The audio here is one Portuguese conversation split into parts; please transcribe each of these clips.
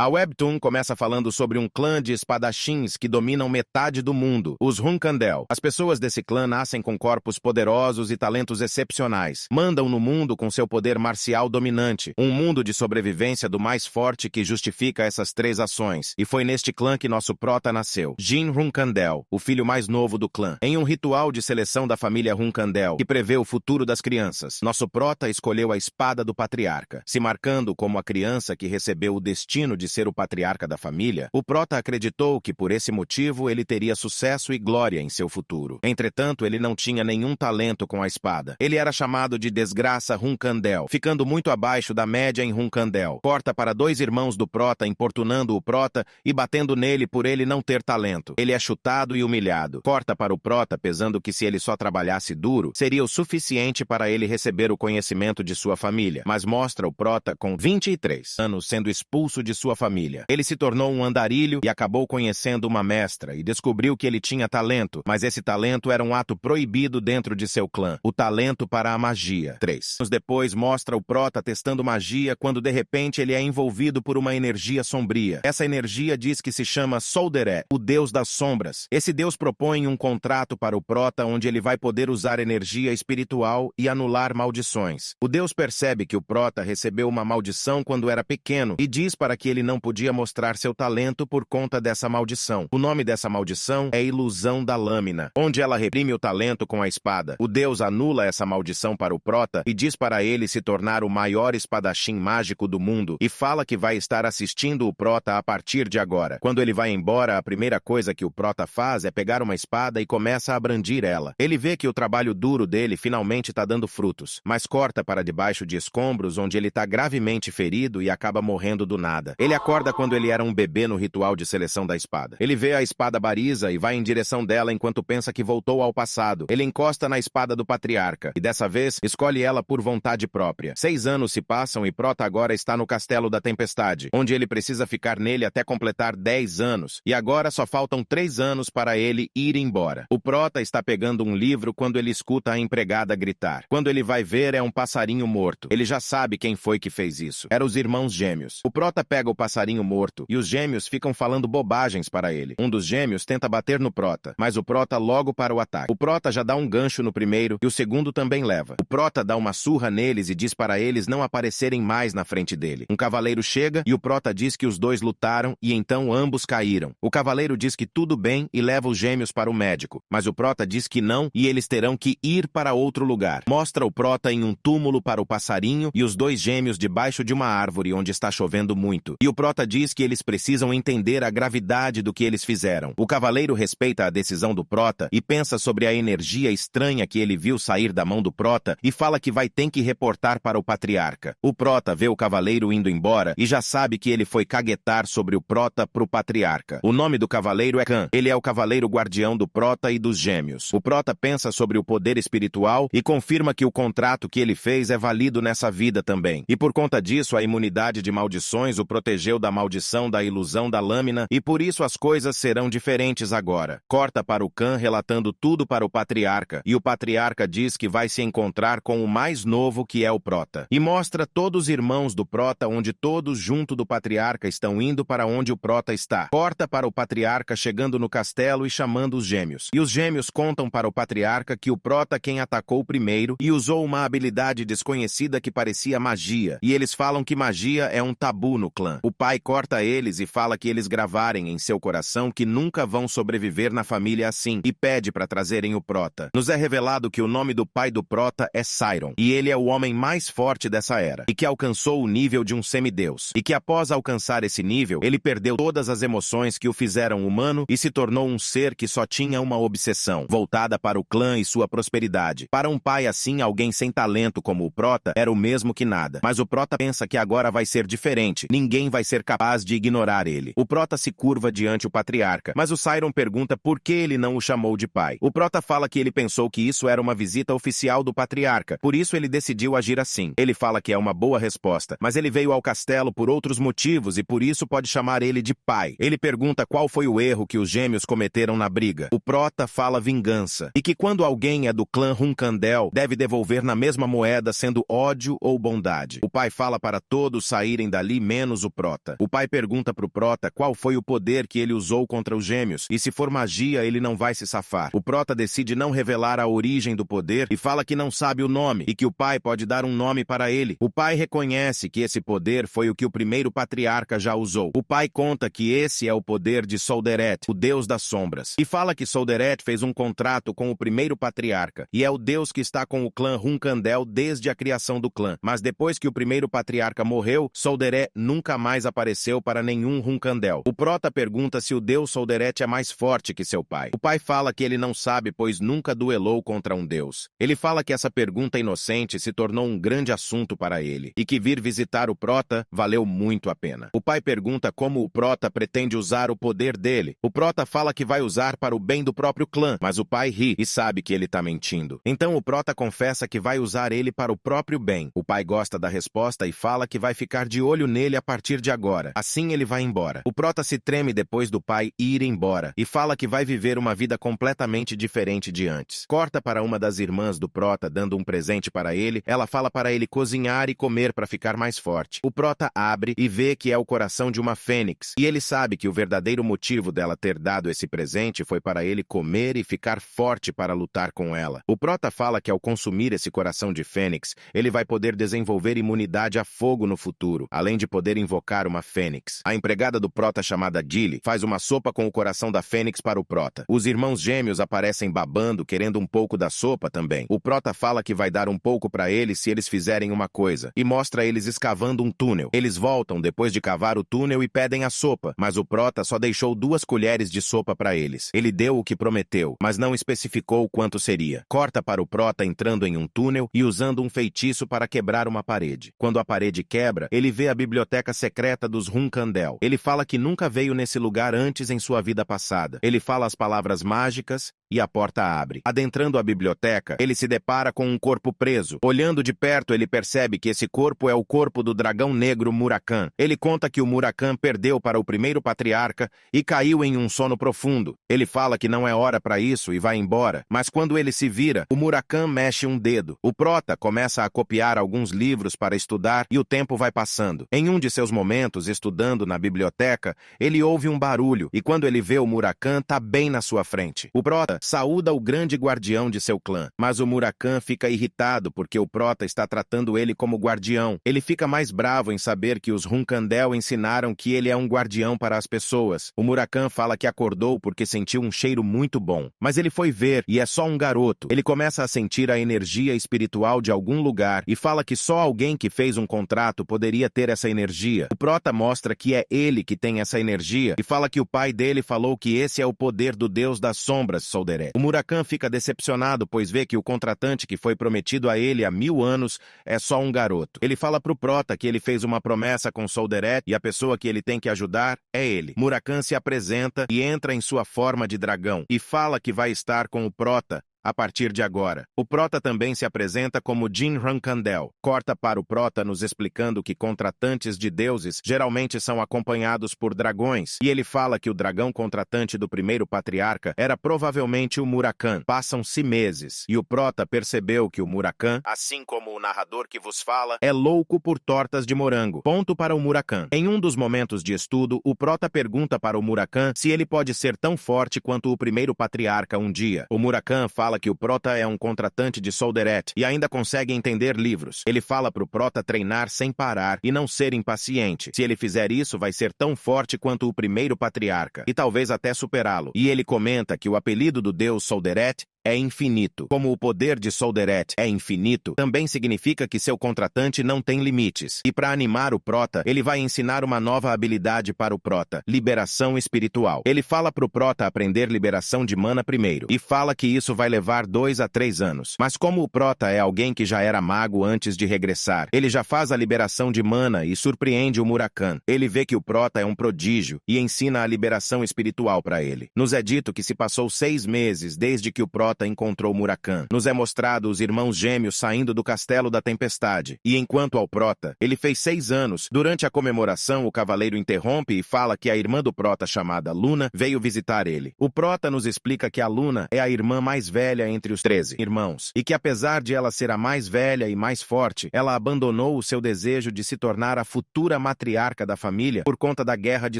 A webtoon começa falando sobre um clã de espadachins que dominam metade do mundo, os Hunkandel. As pessoas desse clã nascem com corpos poderosos e talentos excepcionais. Mandam no mundo com seu poder marcial dominante, um mundo de sobrevivência do mais forte que justifica essas três ações. E foi neste clã que nosso prota nasceu, Jin Hunkandel, o filho mais novo do clã. Em um ritual de seleção da família Hunkandel, que prevê o futuro das crianças, nosso prota escolheu a espada do patriarca. Se marcando como a criança que recebeu o destino de ser o patriarca da família, o prota acreditou que por esse motivo ele teria sucesso e glória em seu futuro. Entretanto, ele não tinha nenhum talento com a espada. Ele era chamado de desgraça Hunkandel, ficando muito abaixo da média em Hunkandel. Corta para dois irmãos do prota importunando o prota e batendo nele por ele não ter talento. Ele é chutado e humilhado. Corta para o prota pesando que se ele só trabalhasse duro, seria o suficiente para ele receber o conhecimento de sua família. Mas mostra o prota com 23 anos sendo expulso de sua família. Ele se tornou um andarilho e acabou conhecendo uma mestra e descobriu que ele tinha talento, mas esse talento era um ato proibido dentro de seu clã, o talento para a magia. 3 anos depois mostra o prota testando magia quando de repente ele é envolvido por uma energia sombria. Essa energia diz que se chama Soldere, o deus das sombras. Esse deus propõe um contrato para o prota onde ele vai poder usar energia espiritual e anular maldições. O deus percebe que o prota recebeu uma maldição quando era pequeno e diz para que ele não podia mostrar seu talento por conta dessa maldição. O nome dessa maldição é Ilusão da Lâmina, onde ela reprime o talento com a espada. O deus anula essa maldição para o prota e diz para ele se tornar o maior espadachim mágico do mundo e fala que vai estar assistindo o prota a partir de agora. Quando ele vai embora, a primeira coisa que o prota faz é pegar uma espada e começa a brandir ela. Ele vê que o trabalho duro dele finalmente está dando frutos, mas corta para debaixo de escombros onde ele está gravemente ferido e acaba morrendo do nada. Ele acorda quando ele era um bebê no ritual de seleção da espada. Ele vê a espada Bariza e vai em direção dela enquanto pensa que voltou ao passado. Ele encosta na espada do patriarca e dessa vez escolhe ela por vontade própria. 6 anos se passam e prota agora está no Castelo da Tempestade, onde ele precisa ficar nele até completar 10 anos. E agora só faltam 3 anos para ele ir embora. O prota está pegando um livro quando ele escuta a empregada gritar. Quando ele vai ver, é um passarinho morto. Ele já sabe quem foi que fez isso. Eram os irmãos gêmeos. O prota pega o passarinho morto e os gêmeos ficam falando bobagens para ele. Um dos gêmeos tenta bater no prota, mas o prota logo para o ataque. O prota já dá um gancho no primeiro e o segundo também leva. O prota dá uma surra neles e diz para eles não aparecerem mais na frente dele. Um cavaleiro chega e o prota diz que os dois lutaram e então ambos caíram. O cavaleiro diz que tudo bem e leva os gêmeos para o médico, mas o prota diz que não e eles terão que ir para outro lugar. Mostra o prota em um túmulo para o passarinho e os dois gêmeos debaixo de uma árvore onde está chovendo muito. E o prota diz que eles precisam entender a gravidade do que eles fizeram. O cavaleiro respeita a decisão do prota e pensa sobre a energia estranha que ele viu sair da mão do prota e fala que vai ter que reportar para o patriarca. O prota vê o cavaleiro indo embora e já sabe que ele foi caguetar sobre o prota pro patriarca. O nome do cavaleiro é Khan. Ele é o cavaleiro guardião do prota e dos gêmeos. O prota pensa sobre o poder espiritual e confirma que o contrato que ele fez é válido nessa vida também. E por conta disso, a imunidade de maldições o protegeu da maldição da ilusão da lâmina e por isso as coisas serão diferentes agora. Corta para o Khan relatando tudo para o patriarca e o patriarca diz que vai se encontrar com o mais novo que é o prota. E mostra todos os irmãos do prota onde todos junto do patriarca estão indo para onde o prota está. Corta para o patriarca chegando no castelo e chamando os gêmeos. E os gêmeos contam para o patriarca que o prota quem atacou primeiro e usou uma habilidade desconhecida que parecia magia. E eles falam que magia é um tabu no clã. O pai corta eles e fala que eles gravarem em seu coração que nunca vão sobreviver na família assim e pede para trazerem o prota. Nos é revelado que o nome do pai do prota é Sairon e ele é o homem mais forte dessa era e que alcançou o nível de um semideus e que após alcançar esse nível ele perdeu todas as emoções que o fizeram humano e se tornou um ser que só tinha uma obsessão voltada para o clã e sua prosperidade. Para um pai assim, alguém sem talento como o prota era o mesmo que nada. Mas o prota pensa que agora vai ser diferente. Ninguém vai ser capaz de ignorar ele. O prota se curva diante o patriarca, mas o Sairon pergunta por que ele não o chamou de pai. O prota fala que ele pensou que isso era uma visita oficial do patriarca, por isso ele decidiu agir assim. Ele fala que é uma boa resposta, mas ele veio ao castelo por outros motivos e por isso pode chamar ele de pai. Ele pergunta qual foi o erro que os gêmeos cometeram na briga. O prota fala vingança, e que quando alguém é do clã Hunkandel, deve devolver na mesma moeda sendo ódio ou bondade. O pai fala para todos saírem dali menos o prota. Prota. O pai pergunta pro Prota qual foi o poder que ele usou contra os gêmeos, e se for magia ele não vai se safar. O Prota decide não revelar a origem do poder e fala que não sabe o nome, e que o pai pode dar um nome para ele. O pai reconhece que esse poder foi o que o primeiro patriarca já usou. O pai conta que esse é o poder de Solderet, o deus das sombras, e fala que Solderet fez um contrato com o primeiro patriarca, e é o deus que está com o clã Hunkandel desde a criação do clã. Mas depois que o primeiro patriarca morreu, Solderet nunca mais apareceu para nenhum Hunkandel. O Prota pergunta se o deus Solderet é mais forte que seu pai. O pai fala que ele não sabe, pois nunca duelou contra um deus. Ele fala que essa pergunta inocente se tornou um grande assunto para ele, e que vir visitar o Prota valeu muito a pena. O pai pergunta como o Prota pretende usar o poder dele. O Prota fala que vai usar para o bem do próprio clã, mas o pai ri e sabe que ele tá mentindo. Então o Prota confessa que vai usar ele para o próprio bem. O pai gosta da resposta e fala que vai ficar de olho nele a partir de agora. Assim ele vai embora. O Prota se treme depois do pai ir embora e fala que vai viver uma vida completamente diferente de antes. Corta para uma das irmãs do Prota dando um presente para ele. Ela fala para ele cozinhar e comer para ficar mais forte. O Prota abre e vê que é o coração de uma fênix, e ele sabe que o verdadeiro motivo dela ter dado esse presente foi para ele comer e ficar forte para lutar com ela. O Prota fala que ao consumir esse coração de fênix, ele vai poder desenvolver imunidade a fogo no futuro, além de poder invocar uma fênix. A empregada do Prota chamada Dilly faz uma sopa com o coração da fênix para o Prota. Os irmãos gêmeos aparecem babando, querendo um pouco da sopa também. O Prota fala que vai dar um pouco para eles se eles fizerem uma coisa, e mostra eles escavando um túnel. Eles voltam depois de cavar o túnel e pedem a sopa, mas o Prota só deixou 2 colheres de sopa para eles. Ele deu o que prometeu, mas não especificou quanto seria. Corta para o Prota entrando em um túnel e usando um feitiço para quebrar uma parede. Quando a parede quebra, ele vê a biblioteca secreta dos Hunkandel. Ele fala que nunca veio nesse lugar antes em sua vida passada. Ele fala as palavras mágicas e a porta abre. Adentrando a biblioteca, ele se depara com um corpo preso. Olhando de perto, ele percebe que esse corpo é o corpo do dragão negro Murakan. Ele conta que o Murakan perdeu para o primeiro patriarca e caiu em um sono profundo. Ele fala que não é hora para isso e vai embora, mas quando ele se vira, o Murakan mexe um dedo. O Prota começa a copiar alguns livros para estudar e o tempo vai passando. Em um de seus momentos, estudando na biblioteca, ele ouve um barulho e quando ele vê o Murakan, tá bem na sua frente. O Prota saúda o grande guardião de seu clã, mas o Murakan fica irritado porque o Prota está tratando ele como guardião. Ele fica mais bravo em saber que os Hunkandel ensinaram que ele é um guardião para as pessoas. O Murakan fala que acordou porque sentiu um cheiro muito bom, mas ele foi ver e é só um garoto. Ele começa a sentir a energia espiritual de algum lugar e fala que só alguém que fez um contrato poderia ter essa energia. O Prota mostra que é ele que tem essa energia e fala que o pai dele falou que esse é o poder do deus das sombras, Solderet. O Murakan fica decepcionado, pois vê que o contratante que foi prometido a ele há 1000 anos é só um garoto. Ele fala pro Prota que ele fez uma promessa com Solderet e a pessoa que ele tem que ajudar é ele. Murakan se apresenta e entra em sua forma de dragão e fala que vai estar com o Prota a partir de agora. O Prota também se apresenta como Jin Hunkandel. Corta para o Prota nos explicando que contratantes de deuses geralmente são acompanhados por dragões, e ele fala que o dragão contratante do primeiro patriarca era provavelmente o Murakan. Passam-se meses, e o Prota percebeu que o Murakan, assim como o narrador que vos fala, é louco por tortas de morango. Ponto para o Murakan. Em um dos momentos de estudo, o Prota pergunta para o Murakan se ele pode ser tão forte quanto o primeiro patriarca um dia. O Murakan fala que o Prota é um contratante de Solderet e ainda consegue entender livros. Ele fala pro Prota treinar sem parar e não ser impaciente. Se ele fizer isso, vai ser tão forte quanto o primeiro patriarca e talvez até superá-lo. E ele comenta que o apelido do deus Solderet é infinito. Como o poder de Solderet é infinito, também significa que seu contratante não tem limites. E para animar o Prota, ele vai ensinar uma nova habilidade para o Prota, liberação espiritual. Ele fala pro Prota aprender liberação de mana primeiro, e fala que isso vai levar 2 a 3 anos. Mas como o Prota é alguém que já era mago antes de regressar, ele já faz a liberação de mana e surpreende o Murakan. Ele vê que o Prota é um prodígio e ensina a liberação espiritual para ele. Nos é dito que se passou 6 meses desde que o Prota Prota encontrou Murakami. Nos é mostrado os irmãos gêmeos saindo do Castelo da Tempestade. E enquanto ao Prota, ele fez 6 anos, durante a comemoração o cavaleiro interrompe e fala que a irmã do Prota, chamada Luna, veio visitar ele. O Prota nos explica que a Luna é a irmã mais velha entre os 13 irmãos, e que apesar de ela ser a mais velha e mais forte, ela abandonou o seu desejo de se tornar a futura matriarca da família por conta da guerra de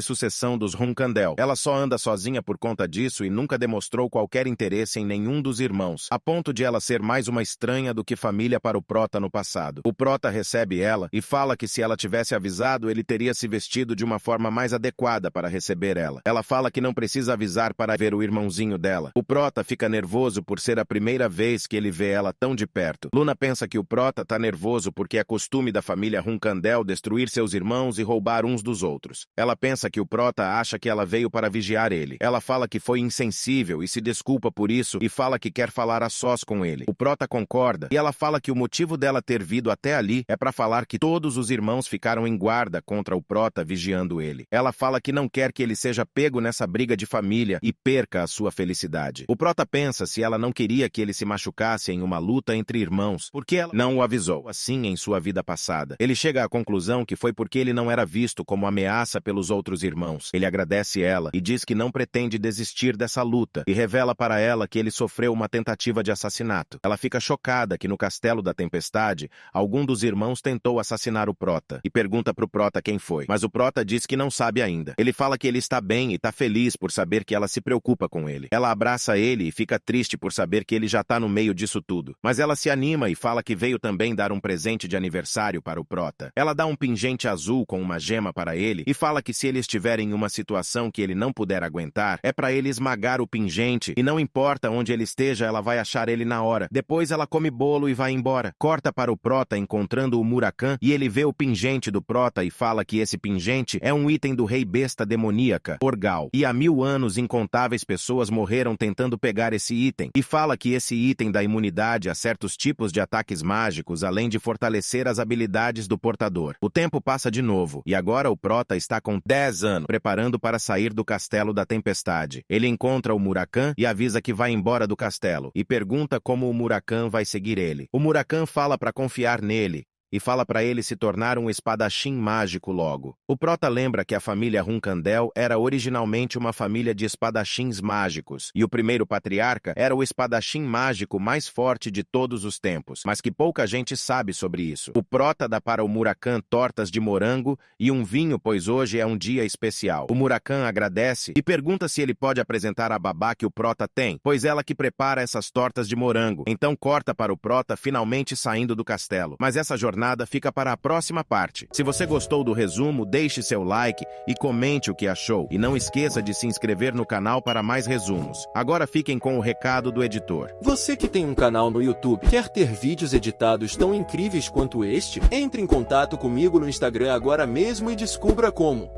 sucessão dos Hunkandel. Ela só anda sozinha por conta disso e nunca demonstrou qualquer interesse em nenhum dos irmãos, a ponto de ela ser mais uma estranha do que família para o Prota no passado. O Prota recebe ela e fala que se ela tivesse avisado, ele teria se vestido de uma forma mais adequada para receber ela. Ela fala que não precisa avisar para ver o irmãozinho dela. O Prota fica nervoso por ser a primeira vez que ele vê ela tão de perto. Luna pensa que o Prota tá nervoso porque é costume da família Hunkandel destruir seus irmãos e roubar uns dos outros. Ela pensa que o Prota acha que ela veio para vigiar ele. Ela fala que foi insensível e se desculpa por isso e fala que quer falar a sós com ele. O Prota concorda e ela fala que o motivo dela ter vindo até ali é para falar que todos os irmãos ficaram em guarda contra o Prota vigiando ele. Ela fala que não quer que ele seja pego nessa briga de família e perca a sua felicidade. O Prota pensa se ela não queria que ele se machucasse em uma luta entre irmãos, porque ela não o avisou assim em sua vida passada. Ele chega à conclusão que foi porque ele não era visto como ameaça pelos outros irmãos. Ele agradece ela e diz que não pretende desistir dessa luta e revela para ela que ele sofreu uma tentativa de assassinato. Ela fica chocada que no Castelo da Tempestade, algum dos irmãos tentou assassinar o Prota e pergunta pro Prota quem foi, mas o Prota diz que não sabe ainda. Ele fala que ele está bem e tá feliz por saber que ela se preocupa com ele. Ela abraça ele e fica triste por saber que ele já tá no meio disso tudo. Mas ela se anima e fala que veio também dar um presente de aniversário para o Prota. Ela dá um pingente azul com uma gema para ele e fala que se ele estiver em uma situação que ele não puder aguentar, é para ele esmagar o pingente e não importa onde ele esteja, ela vai achar ele na hora. Depois ela come bolo e vai embora. Corta para o Prota encontrando o Murakami e ele vê o pingente do Prota e fala que esse pingente é um item do rei besta demoníaca, Orgal. E há 1000 anos incontáveis pessoas morreram tentando pegar esse item. E fala que esse item dá imunidade a certos tipos de ataques mágicos, além de fortalecer as habilidades do portador. O tempo passa de novo, e agora o Prota está com 10 anos, preparando para sair do Castelo da Tempestade. Ele encontra o Murakami e avisa que vai embora do castelo, e pergunta como o Murakami vai seguir ele. O Murakami fala para confiar nele, e fala para ele se tornar um espadachim mágico logo. O Prota lembra que a família Hunkandel era originalmente uma família de espadachins mágicos, e o primeiro patriarca era o espadachim mágico mais forte de todos os tempos, mas que pouca gente sabe sobre isso. O Prota dá para o Murakami tortas de morango e um vinho, pois hoje é um dia especial. O Murakami agradece e pergunta se ele pode apresentar a babá que o Prota tem, pois ela que prepara essas tortas de morango. Então corta para o Prota finalmente saindo do castelo. Mas essa jornada fica para a próxima parte. Se você gostou do resumo, deixe seu like e comente o que achou. E não esqueça de se inscrever no canal para mais resumos. Agora fiquem com o recado do editor. Você que tem um canal no YouTube, quer ter vídeos editados tão incríveis quanto este? Entre em contato comigo no Instagram agora mesmo e descubra como.